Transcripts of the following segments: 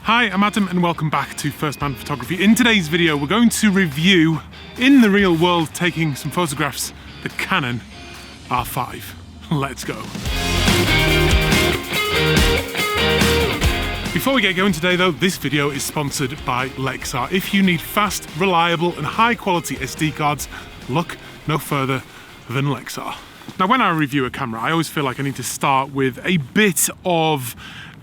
Hi, I'm Adam and welcome back to First Man Photography. In today's video, we're going to review, in the real world, taking some photographs, the Canon R5. Let's go. Before we get going today though, this video is sponsored by Lexar. If you need fast, reliable and high quality SD cards, look no further than Lexar. Now when I review a camera, I always feel like I need to start with a bit of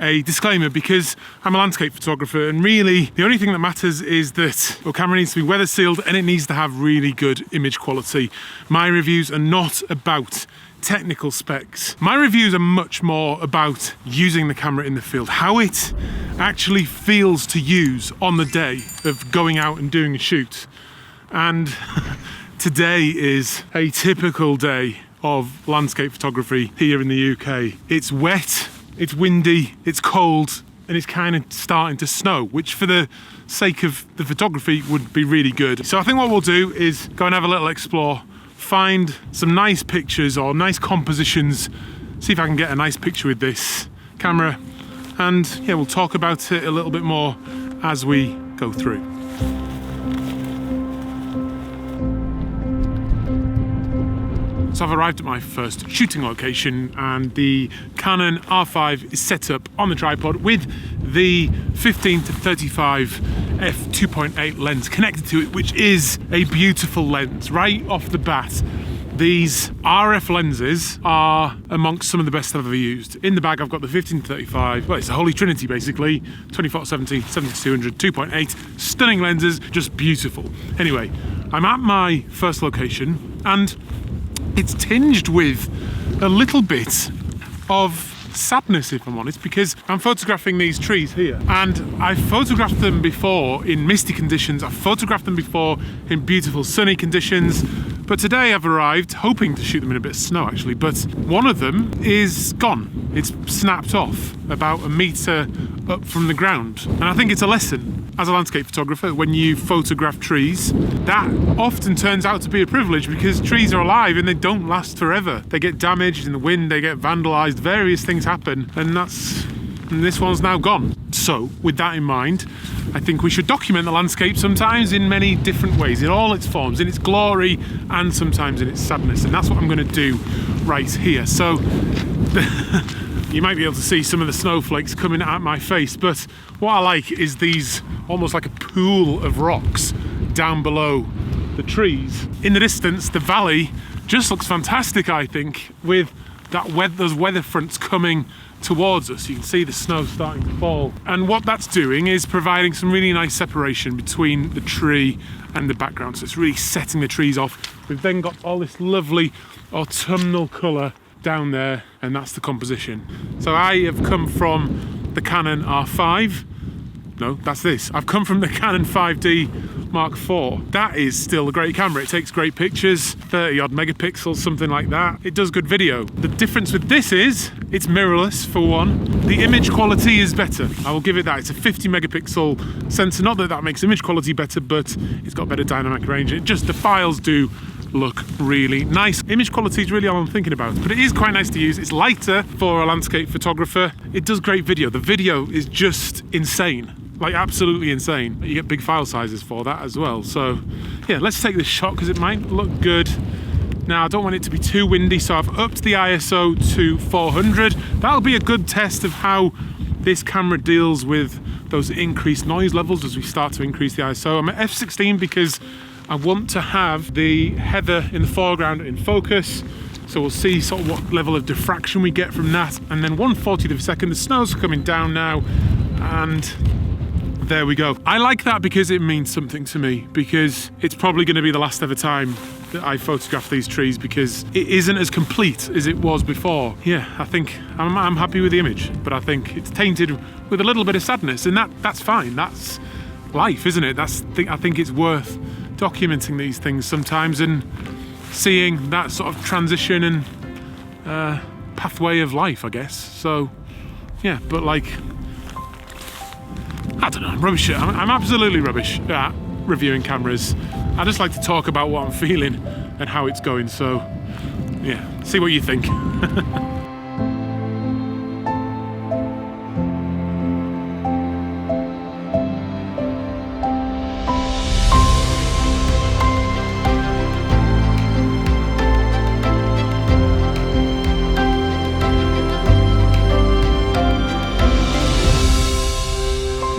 a disclaimer because I'm a landscape photographer and really the only thing that matters is that your camera needs to be weather sealed and it needs to have really good image quality. My reviews are not about technical specs. My reviews are much more about using the camera in the field, how it actually feels to use on the day of going out and doing a shoot. And today is a typical day of landscape photography here in the UK. It's wet, it's windy, it's cold, and it's kind of starting to snow, which for the sake of the photography would be really good. So I think what we'll do is go and have a little explore, find some nice pictures or nice compositions, see if I can get a nice picture with this camera, and yeah, we'll talk about it a little bit more as we go through. So I've arrived at my first shooting location and the Canon R5 is set up on the tripod with the 15-35 f2.8 lens connected to it, which is a beautiful lens. Right off the bat, these RF lenses are amongst some of the best I've ever used. In the bag I've got the 15-35, well it's a holy trinity basically, 24-70, 70-200, 2.8, stunning lenses, just beautiful. Anyway, I'm at my first location and it's tinged with a little bit of sadness, if I'm honest, because I'm photographing these trees here and I've photographed them before in misty conditions, I've photographed them before in beautiful sunny conditions, but today I've arrived hoping to shoot them in a bit of snow actually, but one of them is gone. It's snapped off about 1 meter up from the ground. And I think it's a lesson as a landscape photographer when you photograph trees. That often turns out to be a privilege because trees are alive and they don't last forever. They get damaged in the wind, they get vandalized, various things happen, and this one's now gone. So with that in mind, I think we should document the landscape sometimes in many different ways, in all its forms, in its glory and sometimes in its sadness, and that's what I'm going to do right here. So you might be able to see some of the snowflakes coming at my face, but what I like is these almost like a pool of rocks down below the trees. In the distance, the valley just looks fantastic, I think, with those weather fronts coming towards us. You can see the snow starting to fall. And what that's doing is providing some really nice separation between the tree and the background. So it's really setting the trees off. We've then got all this lovely autumnal colour down there, and that's the composition. So I have come from the Canon R5. No, that's this. I've come from the Canon 5D Mark IV. That is still a great camera. It takes great pictures, 30 odd megapixels, something like that. It does good video. The difference with this is it's mirrorless for one. The image quality is better. I will give it that. It's a 50 megapixel sensor. Not that that makes image quality better, but it's got better dynamic range. It just, the files do look really nice. Image quality is really all I'm thinking about, but it is quite nice to use. It's lighter for a landscape photographer. It does great video. The video is just insane. Like absolutely insane. You get big file sizes for that as well. So yeah, let's take this shot because it might look good. Now I don't want it to be too windy, so I've upped the ISO to 400. That'll be a good test of how this camera deals with those increased noise levels as we start to increase the ISO. I'm at f16 because I want to have the heather in the foreground in focus. So we'll see sort of what level of diffraction we get from that. And then 1/40th of a second, the snow's coming down now, and there we go. I like that because it means something to me, because it's probably going to be the last ever time that I photograph these trees because it isn't as complete as it was before. Yeah, I think I'm happy with the image, but I think it's tainted with a little bit of sadness, and that's fine. That's life, isn't it? I think it's worth documenting these things sometimes and seeing that sort of transition and pathway of life, I guess. So yeah, but like, I don't know, I'm rubbish. I'm absolutely rubbish at reviewing cameras. I just like to talk about what I'm feeling and how it's going. So yeah, see what you think.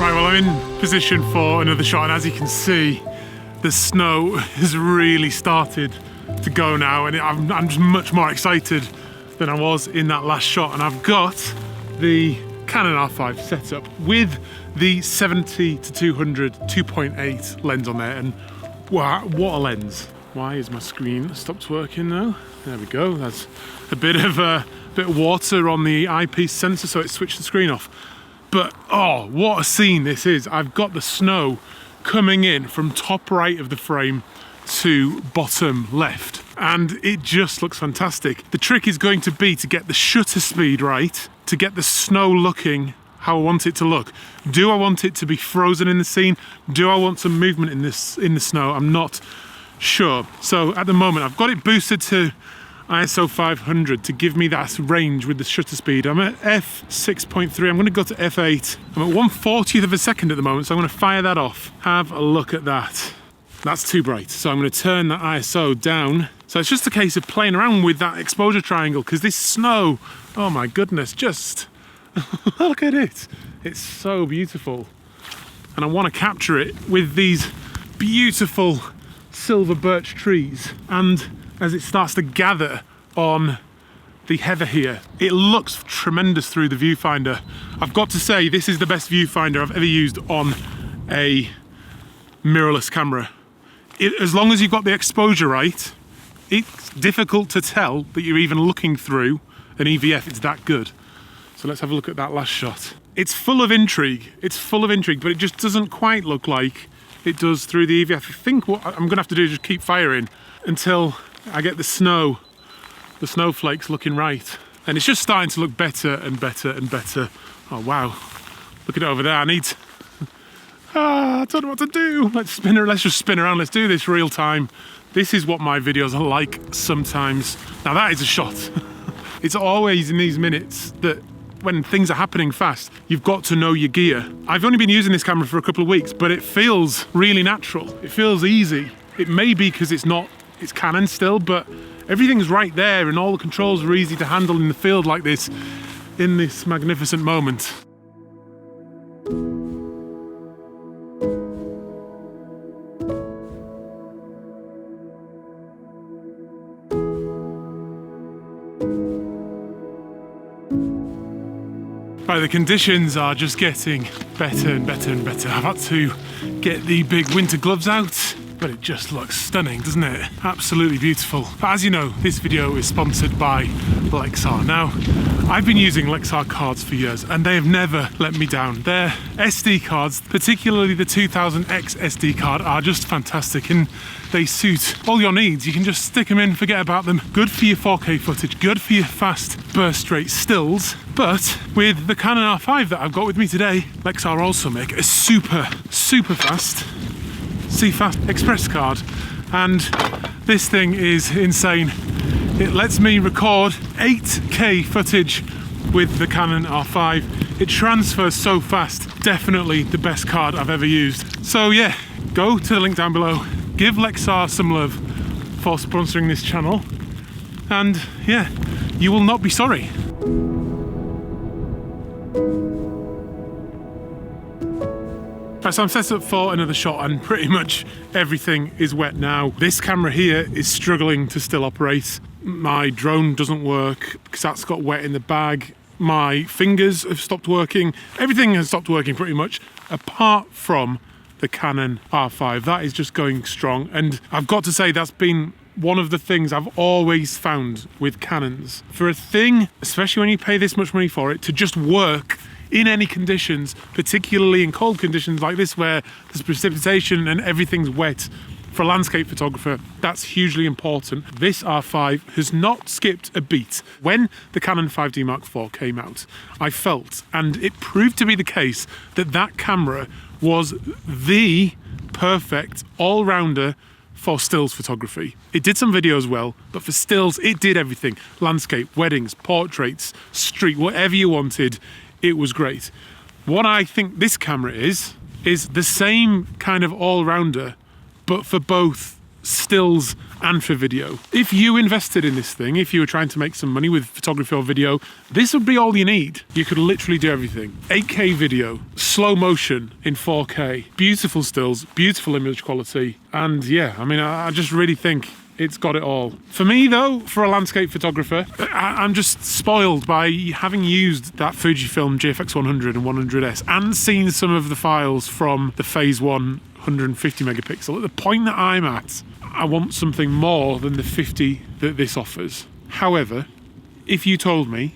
Right, well, I'm in position for another shot, and as you can see, the snow has really started to go now, and I'm just much more excited than I was in that last shot. And I've got the Canon R5 set up with the 70 to 200 2.8 lens on there, and wow, what a lens. Why is my screen stopped working now? There we go. That's a bit of water on the eyepiece sensor, so it switched the screen off. But oh, what a scene this is. I've got the snow coming in from top right of the frame to bottom left, and it just looks fantastic. The trick is going to be to get the shutter speed right, to get the snow looking how I want it to look. Do I want it to be frozen in the scene? Do I want some movement in the snow? I'm not sure. So at the moment I've got it boosted to ISO 500 to give me that range with the shutter speed. I'm at f6.3, I'm going to go to f8. I'm at 1/40th of a second at the moment, so I'm going to fire that off. Have a look at that. That's too bright, so I'm going to turn that ISO down. So it's just a case of playing around with that exposure triangle, because this snow, oh my goodness, just look at it. It's so beautiful. And I want to capture it with these beautiful silver birch trees. And as it starts to gather on the heather here, it looks tremendous through the viewfinder. I've got to say, this is the best viewfinder I've ever used on a mirrorless camera. As long as you've got the exposure right, it's difficult to tell that you're even looking through an EVF. It's that good. So let's have a look at that last shot. It's full of intrigue. It's full of intrigue, but it just doesn't quite look like it does through the EVF. I think what I'm gonna have to do is just keep firing until I get the snowflakes looking right. And it's just starting to look better and better and better. Oh wow, look at it over there. I don't know what to do. Let's just spin around. Let's do this real time. This is what my videos are like sometimes. Now that is a shot. It's always in these minutes that when things are happening fast, you've got to know your gear. I've only been using this camera for a couple of weeks, but it feels really natural. It feels easy. It may be because it's Canon still, but everything's right there and all the controls are easy to handle in the field like this, in this magnificent moment. Right, the conditions are just getting better and better and better. I've had to get the big winter gloves out, but it just looks stunning, doesn't it? Absolutely beautiful. But as you know, this video is sponsored by Lexar. Now, I've been using Lexar cards for years and they have never let me down. Their SD cards, particularly the 2000X SD card, are just fantastic and they suit all your needs. You can just stick them in, forget about them. Good for your 4K footage, good for your fast burst rate stills. But with the Canon R5 that I've got with me today, Lexar also make a super fast CFast Express card, and this thing is insane. It lets me record 8K footage with the Canon R5. It transfers so fast. Definitely the best card I've ever used. So yeah, go to the link down below, give Lexar some love for sponsoring this channel, and yeah, you will not be sorry. Right, so I'm set up for another shot and pretty much everything is wet now. This camera here is struggling to still operate. My drone doesn't work because that's got wet in the bag. My fingers have stopped working. Everything has stopped working pretty much, apart from the Canon R5. That is just going strong. And I've got to say, that's been one of the things I've always found with Canons. For a thing, especially when you pay this much money for it, to just work in any conditions, particularly in cold conditions like this where there's precipitation and everything's wet, for a landscape photographer, that's hugely important. This R5 has not skipped a beat. When the Canon 5D Mark IV came out, I felt, and it proved to be the case, that that camera was the perfect all-rounder for stills photography. It did some videos well, but for stills, it did everything. Landscape, weddings, portraits, street, whatever you wanted, it was great. What I think this camera is the same kind of all-rounder, but for both stills and for video. If you invested in this thing, if you were trying to make some money with photography or video, this would be all you need. You could literally do everything. 8K video, slow motion in 4K, beautiful stills, beautiful image quality. And yeah, I mean, I just really think it's got it all. For me though, for a landscape photographer, I'm just spoiled by having used that Fujifilm GFX 100 and 100S and seen some of the files from the Phase 1 150 megapixel. At the point that I'm at, I want something more than the 50 that this offers. However, if you told me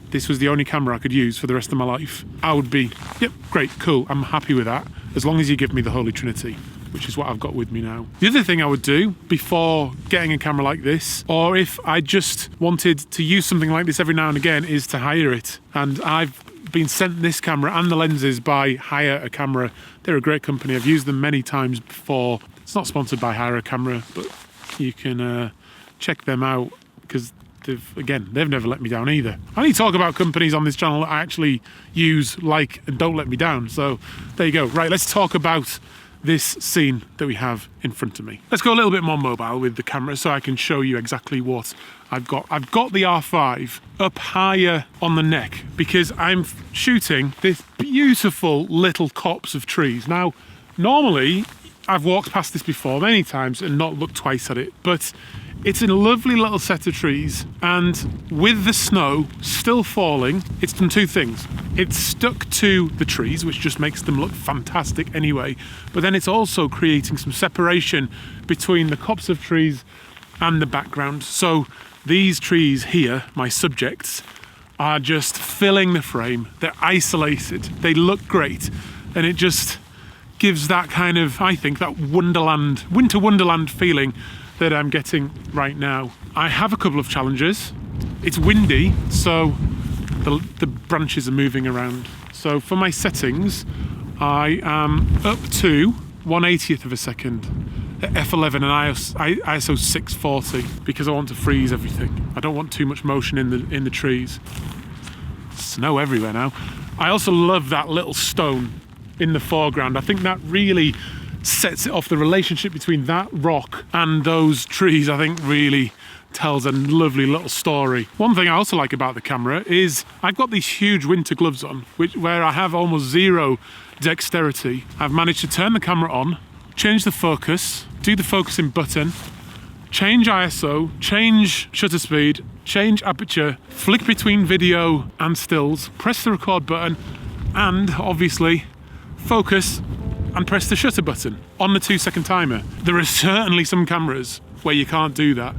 this was the only camera I could use for the rest of my life, I would be, yep, great, cool, I'm happy with that, as long as you give me the Holy Trinity, which is what I've got with me now. The other thing I would do before getting a camera like this, or if I just wanted to use something like this every now and again, is to hire it. And I've been sent this camera and the lenses by Hire a Camera. They're a great company. I've used them many times before. It's not sponsored by Hire a Camera, but you can check them out because they've never let me down either. I only talk about companies on this channel that I actually use, like, and don't let me down. So there you go. Right, let's talk about this scene that we have in front of me. Let's go a little bit more mobile with the camera so I can show you exactly what I've got. I've got the R5 up higher on the neck because I'm shooting this beautiful little copse of trees. Now, normally I've walked past this before many times and not looked twice at it, but it's a lovely little set of trees, and with the snow still falling, it's done two things. It's stuck to the trees, which just makes them look fantastic anyway, but then it's also creating some separation between the copse of trees and the background. So these trees here, my subjects, are just filling the frame. They're isolated, they look great, and it just gives that kind of, I think, that wonderland, winter wonderland feeling that I'm getting right now. I have a couple of challenges. It's windy, so the branches are moving around. So for my settings, I am up to 1/80th of a second at f11 and ISO 640 because I want to freeze everything. I don't want too much motion in the trees. Snow everywhere now. I also love that little stone in the foreground. I think that really sets it off. The relationship between that rock and those trees, I think, really tells a lovely little story. One thing I also like about the camera is I've got these huge winter gloves on, where I have almost zero dexterity. I've managed to turn the camera on, change the focus, do the focusing button, change ISO, change shutter speed, change aperture, flick between video and stills, press the record button, and obviously focus and press the shutter button on the 2-second timer. There are certainly some cameras where you can't do that.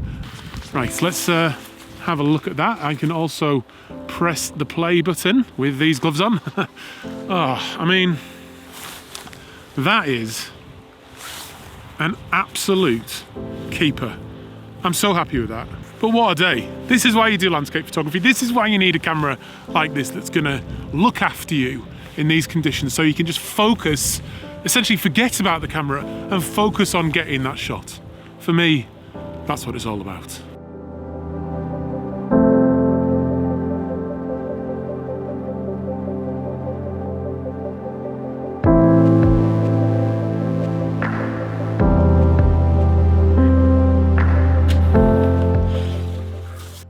Right, so let's have a look at that. I can also press the play button with these gloves on. Oh, I mean, that is an absolute keeper. I'm so happy with that. But what a day. This is why you do landscape photography. This is why you need a camera like this that's gonna look after you in these conditions, so you can just focus, essentially forget about the camera and focus on getting that shot. For me, that's what it's all about.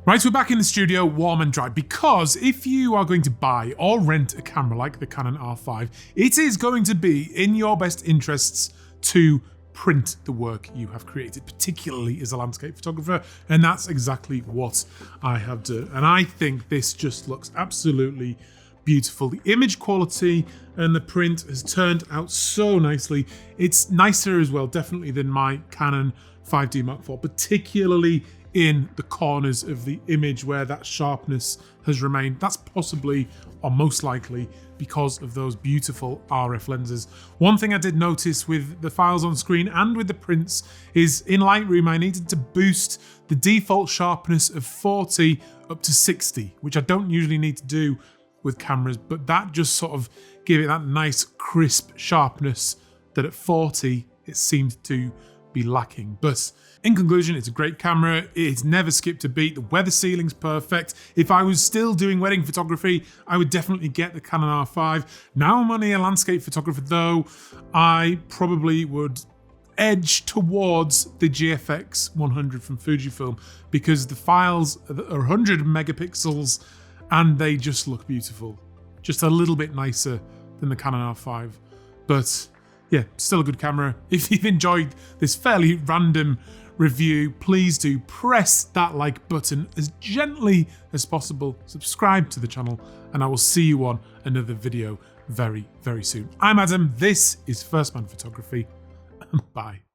Right, so we're back in the studio, warm and dry, because if you are going to buy or rent a camera like the Canon R5, it is going to be in your best interests to print the work you have created, particularly as a landscape photographer, and that's exactly what I have done. And I think this just looks absolutely beautiful. The image quality and the print has turned out so nicely. It's nicer as well, definitely, than my Canon 5D Mark IV, particularly in the corners of the image where that sharpness has remained. That's possibly, or most likely, because of those beautiful RF lenses. One thing I did notice with the files on screen and with the prints is in Lightroom I needed to boost the default sharpness of 40 up to 60, which I don't usually need to do with cameras, but that just sort of gave it that nice crisp sharpness that at 40 it seemed to be lacking. But in conclusion, it's a great camera. It's never skipped a beat. The weather sealing's perfect. If I was still doing wedding photography, I would definitely get the Canon R5. Now I'm only a landscape photographer though, I probably would edge towards the GFX 100 from Fujifilm because the files are 100 megapixels and they just look beautiful. Just a little bit nicer than the Canon R5. But yeah, still a good camera. If you've enjoyed this fairly random review, please do press that like button as gently as possible. Subscribe to the channel, and I will see you on another video very, very soon. I'm Adam. This is First Man Photography. Bye.